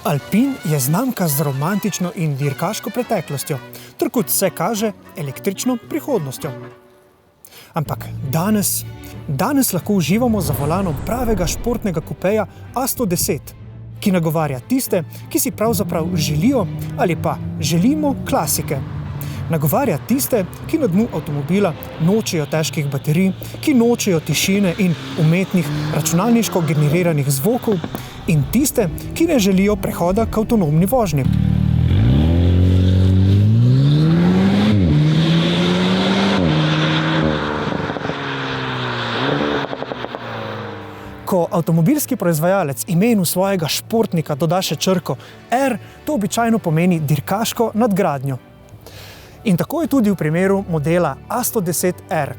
Alpin je znamka z romantično in dirkaško preteklostjo, ter kot vse kaže, električno prihodnostjo. Ampak danes lahko uživamo za volanom pravega športnega kupeja A110, ki nagovarja tiste, ki si pravzaprav želijo ali pa želimo klasike. Nagovarja tiste, ki na dnu avtomobila nočejo težkih baterij, ki nočejo tišine in umetnih računalniško generiranih zvokov in tiste, ki ne želijo prehoda k avtonomni vožnji. Ko avtomobilski proizvajalec imenu svojega športnika doda še črko R, to običajno pomeni dirkaško nadgradnjo. In tako je tudi v primeru modela A110R.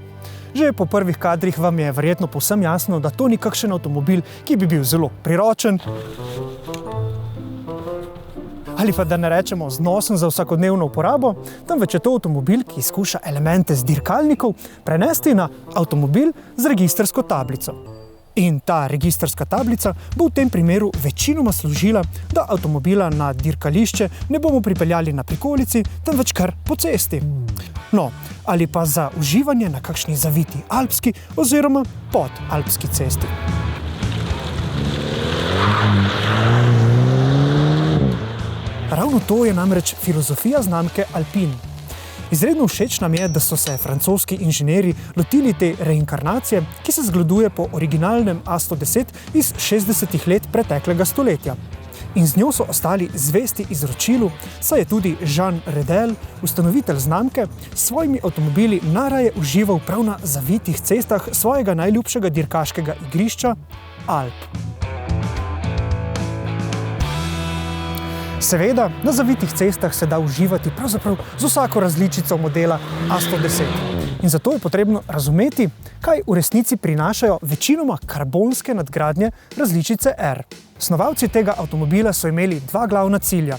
Že po prvih kadrih vam je verjetno povsem jasno, da to ni kakšen avtomobil, ki bi bil zelo priročen ali pa da ne rečemo znosen za vsakodnevno uporabo, temveč je to avtomobil, ki skuša elemente z dirkalnikov prenesti na avtomobil z registrsko tablico. In ta registrska tablica bo v tem primeru večinoma služila, da avtomobila na dirkališče ne bomo pripeljali na prikolici, temveč kar po cesti. No, ali pa za uživanje na kakšni zaviti alpski oziroma podalpski cesti. Ravno to je namreč filozofija znamke Alpin. Izredno všeč nam je, da so se francoski inženirji lotili te reinkarnacije, ki se zgleduje po originalnem A110 iz 60 let preteklega stoletja. In z njo so ostali zvesti izročilu, saj je tudi Jean Redel, ustanovitelj znamke, s svojimi avtomobili najraje užival prav na zavitih cestah svojega najljubšega dirkaškega igrišča Alp. Seveda, na zavitih cestah se da uživati pravzaprav z vsako različico modela A110. In zato je potrebno razumeti, kaj v resnici prinašajo večinoma karbonske nadgradnje različice R. Snovalci tega avtomobila so imeli dva glavna cilja.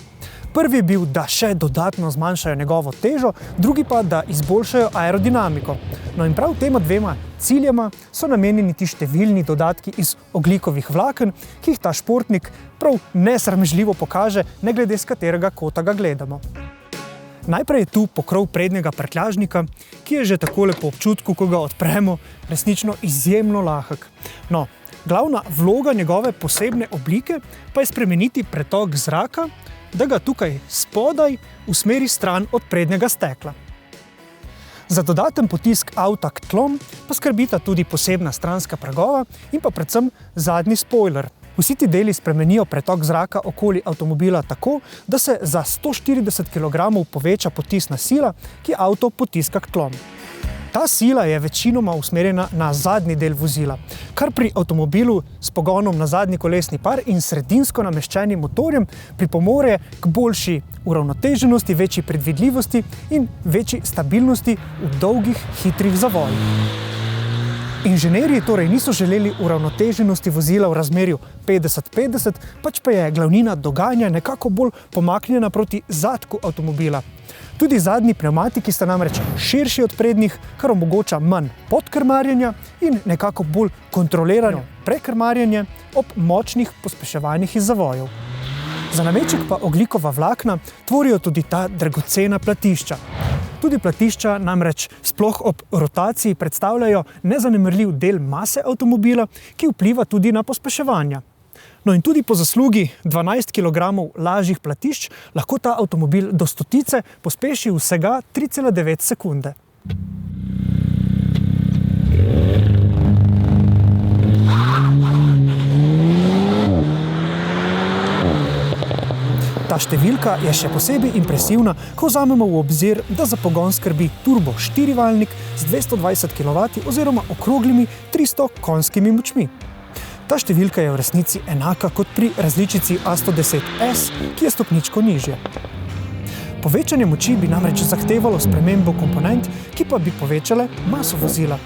Prvi je bil, da še dodatno zmanjšajo njegovo težo, drugi pa, da izboljšajo aerodinamiko. No in prav tema dvema ciljema so namenjeni ti številni dodatki iz ogljikovih vlaken, ki jih ta športnik prav nesramežljivo pokaže, ne glede s katerega kota ga gledamo. Najprej je tu pokrov prednjega prtljažnika, ki je že takole po občutku, ko ga odpremo, resnično izjemno lahek. No, glavna vloga njegove posebne oblike pa je spremeniti pretok zraka, da ga tukaj spodaj usmeri stran od prednjega stekla. Za dodaten potisk avta k tlom pa skrbita tudi posebna stranska pragova in pa predvsem zadnji spoiler. Vsi ti deli spremenijo pretok zraka okoli avtomobila tako, da se za 140 kg poveča potisna sila, ki avto potiska k tlom. Ta sila je večinoma usmerjena na zadnji del vozila, kar pri avtomobilu s pogonom na zadnji kolesni par in sredinsko nameščenim motorjem pripomore k boljši uravnoteženosti, večji predvidljivosti in večji stabilnosti v dolgih, hitrih zavojih. Inženirji torej niso želeli uravnoteženosti vozila v razmerju 50-50, pač pa je glavnina dogajanja nekako bolj pomaknjena proti zadku avtomobila. Tudi zadnji pnevmatiki sta namreč širši od prednjih, kar omogoča manj podkrmarjenja in nekako bolj kontrolirano prekrmarjenje ob močnih pospeševanjih iz zavojev. Za nameček pa ogljikova vlakna tvorijo tudi ta dragocena platišča. Tudi platišča namreč sploh ob rotaciji predstavljajo nezanemarljiv del mase avtomobila, ki vpliva tudi na pospeševanja. No in tudi po zaslugi 12 kg lažjih platišč lahko ta avtomobil do stotice pospeši vsega 3,9 sekunde. Ta številka je še posebej impresivna, ko vzamemo v obzir, da za pogon skrbi turbo 4-valjnik z 220 kW oziroma okroglimi 300 konjskimi močmi. Ta številka je v resnici enaka kot pri različici A110S, ki je stopničko nižje. Povečanje moči bi namreč zahtevalo spremembo komponent, ki pa bi povečale maso vozila.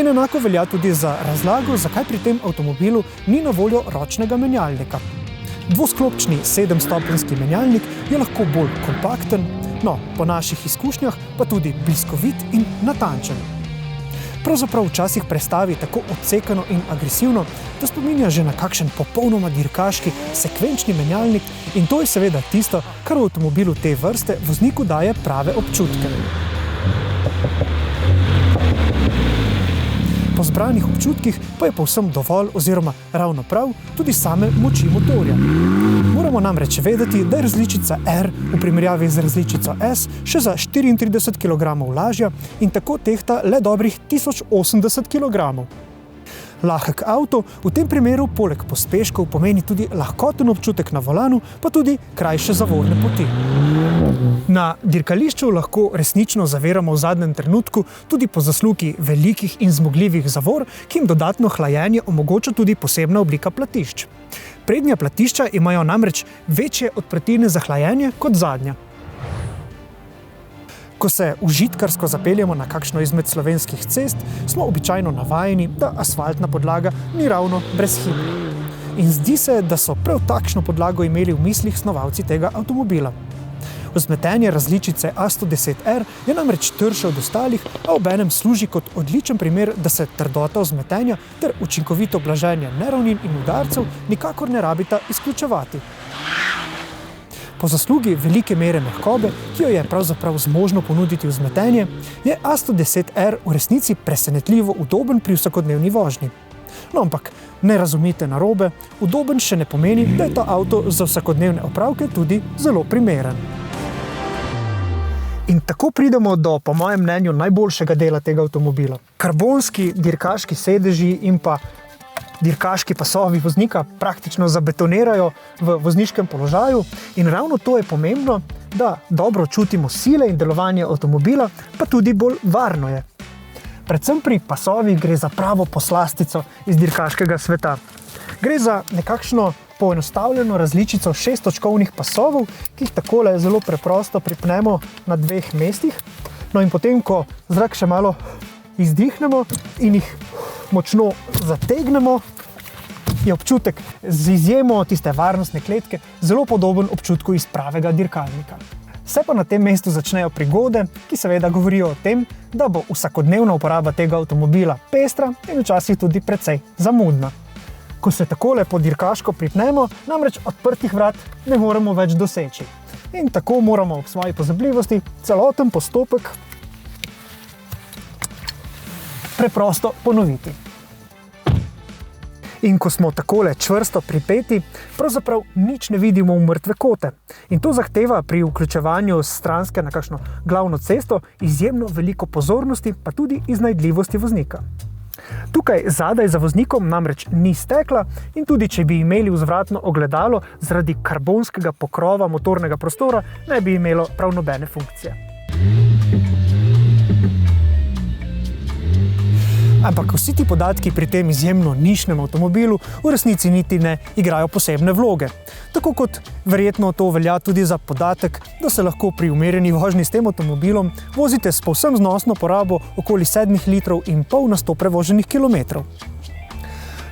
In enako velja tudi za razlago, zakaj pri tem avtomobilu ni na voljo ročnega menjalnika. Dvosklopčni 7-stopenjski menjalnik je lahko bolj kompakten, no, po naših izkušnjah pa tudi bliskovit in natančen. pravzaprav včasih prestavi tako odsekano in agresivno, da spominja že na kakšen popolnoma dirkaški sekvenčni menjalnik in to je seveda tisto, kar v avtomobilu te vrste vozniku daje prave občutke. Po zbranih občutkih pa je povsem dovolj oziroma ravno prav tudi same moči motorja. Moramo namreč vedeti, da je različica R v primerjavi z različico S še za 34 kg lažja in tako tehta le dobrih 1080 kg. Lahek avto v tem primeru poleg pospeškov pomeni tudi lahkoten občutek na volanu, pa tudi krajše zavorne poti. Na dirkališču lahko resnično zaviramo v zadnjem trenutku tudi po zaslugi velikih in zmogljivih zavor, ki jim dodatno hlajenje omogoča tudi posebna oblika platišč. Prednja platišča imajo namreč večje odprtine za hlajenje kot zadnja. Ko se užitkarsko zapeljemo na kakšno izmed slovenskih cest, smo običajno navajeni, da asfaltna podlaga ni ravno brezhibna. In zdi se, da so prav takšno podlago imeli v mislih snovalci tega avtomobila. Vzmetenje različice A110R je namreč trše od ostalih, a obenem služi kot odličen primer, da se trdota vzmetenja ter učinkovito blaženje neravnin in udarcev nikakor ne rabita izključevati. Po zaslugi velike mere mehkobe, ki jo je pravzaprav zmožno ponuditi vzmetenje, je A110R v resnici presenetljivo udoben pri vsakodnevni vožnji. No, ampak ne razumite narobe, udoben še ne pomeni, da je ta avto za vsakodnevne opravke tudi zelo primeren. In tako pridemo do, po mojem mnenju, najboljšega dela tega avtomobila. Karbonski dirkaški sedeži in pa dirkaški pasovi voznika praktično zabetonirajo v vozniškem položaju in ravno to je pomembno, da dobro čutimo sile in delovanje avtomobila, pa tudi bolj varno je. Predvsem pri pasovih gre za pravo poslastico iz dirkaškega sveta. Gre za nekakšno poenostavljeno različico 6-točkovnih pasovov, ki jih takole zelo preprosto pripnemo na 2 mestih. No in potem, ko zrak še malo izdihnemo in jih močno zategnemo, je občutek z izjemo tiste varnostne kletke zelo podoben občutku iz pravega dirkalnika. Se pa na tem mestu začnejo prigode, ki seveda govorijo o tem, da bo vsakodnevna uporaba tega avtomobila pestra in včasih tudi precej zamudna. Ko se takole po dirkaško pripnemo, namreč odprtih vrat ne moremo več doseči. In tako moramo ob svoji pozabljivosti celoten postopek preprosto ponoviti. In ko smo takole čvrsto pripeti, pravzaprav nič ne vidimo v mrtve kote. In to zahteva pri vključevanju stranske na kakšno glavno cesto izjemno veliko pozornosti, pa tudi iznajdljivosti voznika. Tukaj zadaj za voznikom namreč ni stekla in tudi če bi imeli vzvratno ogledalo, zaradi karbonskega pokrova motornega prostora ne bi imelo prav nobene funkcije. Ampak vsi ti podatki pri tem izjemno nišnem avtomobilu v resnici niti ne igrajo posebne vloge. Tako kot verjetno to velja tudi za podatek, da se lahko pri umirjeni vožnji s tem avtomobilom vozite s povsem znosno porabo okoli 7,5 litrov na 100 prevoženih kilometrov.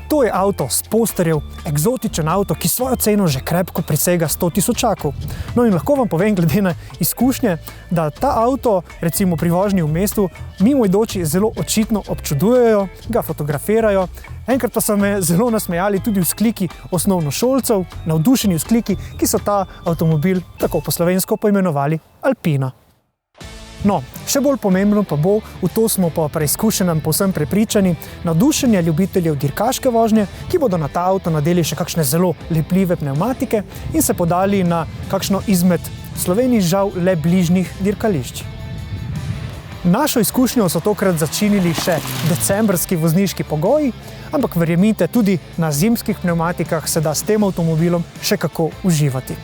To je avto s posterjev, eksotičen avto, ki svojo ceno že krepko presega 100 tisočakov. No in lahko vam povem glede na izkušnje, da ta avto, recimo pri vožnji v mestu, mimoidoči zelo očitno občudujejo, ga fotografirajo. Enkrat pa so me zelo nasmejali tudi vzkliki osnovnošolcev, navdušeni vzkliki, ki so ta avtomobil tako po slovensko poimenovali Alpina. No, še bolj pomembno pa bo, v to smo po preizkušenem povsem prepričani, navdušenje ljubiteljev dirkaške vožnje, ki bodo na ta avto nadeli še kakšne zelo lepljive pnevmatike in se podali na kakšno izmed Sloveniji žal le bližnjih dirkališč. Našo izkušnjo so tokrat začinili še decembrski vozniški pogoji, ampak verjemite, tudi na zimskih pnevmatikah se da s tem avtomobilom še kako uživati.